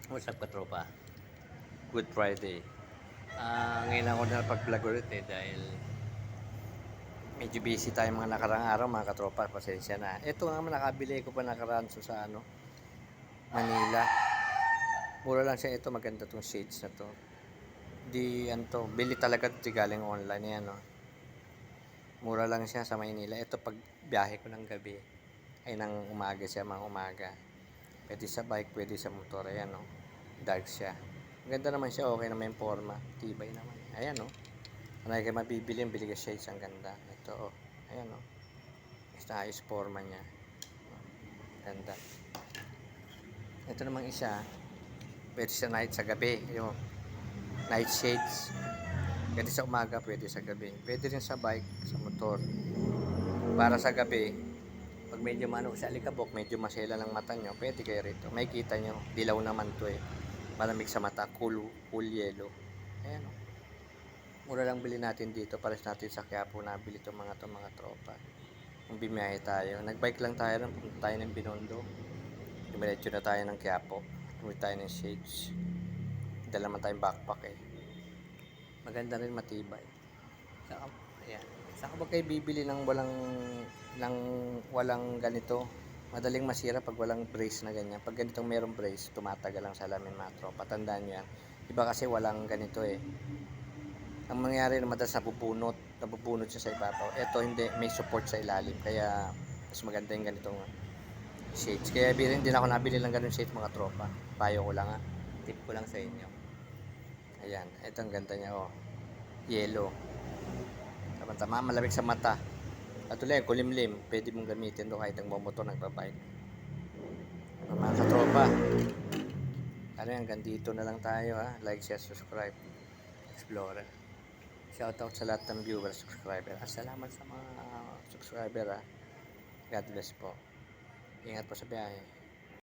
What's up, katropa? Good Friday. Ngayon ako na pag-vlog ulit dahil medyo busy tayo mga nakarang araw mga katropa. Pasensya na. Ito naman nakabili ko pa nakaraan sa Manila. Mura lang siya ito. Maganda tong shades na to. Bili talaga ito galing online yan. No? Mura lang siya sa Manila. Ito pag biyahe ko ng gabi. Ay ng umaga siya, mga umaga. Pwede sa bike, pwede sa motor. Ayan no. Dark siya. Ganda naman siya, okay naman yung forma. Tibay naman. Ayan, oh. Ano kayo mabibili, bili ka shades, ang ganda. Ito, oh. Ayan, oh. Basta ayos forma niya. Ganda. Ito namang isa, pwede sa night, sa gabi. Yung night shades. Pwede sa umaga, pwede sa gabi. Pwede rin sa bike, sa motor. Para sa gabi, pag medyo sa alikabok, medyo masela ng mata nyo, pwede kayo rito. May kita nyo, dilaw naman to eh. Malamig sa mata, cool yellow. Ayan o. Mura lang bili natin dito. Pares natin sa Quiapo nabili itong mga tropa. Kung biyahe tayo. Nagbike lang tayo rin. Pumunta tayo ng Binondo. Dumiretso na tayo ng Quiapo. Bumili tayo ng shades. Dala naman tayong backpack eh. Maganda rin, matibay. Saka, ayan. Saka ba kayo bibili ng walang ganito? Madaling masira pag walang brace na ganyan. Pag ganitong merong brace, tumatagal lang salamin mga tropa. Tandaan nyo yan. Iba kasi walang ganito eh. Ang mangyayari na madalas nabubunot siya sa ibabaw. Ito hindi, may support sa ilalim. Kaya mas maganda yung ganitong shades. Kaya hindi na ako nabili lang ganun shades mga tropa. Payo ko lang ha. Tip ko lang sa inyo. Ayan, ito ang ganda niya oh. Yellow. Tama, malamig sa mata. At ulit, kulimlim, pwede mong gamitin doon kahit ang motor nagbabike. Mga katropa, ano yan, hanggang dito na lang tayo ha. Like, share, subscribe. Explorer. Shoutout sa lahat ng viewers, subscriber. Salamat sa mga subscriber ha. God bless po. Ingat po sa biyahe.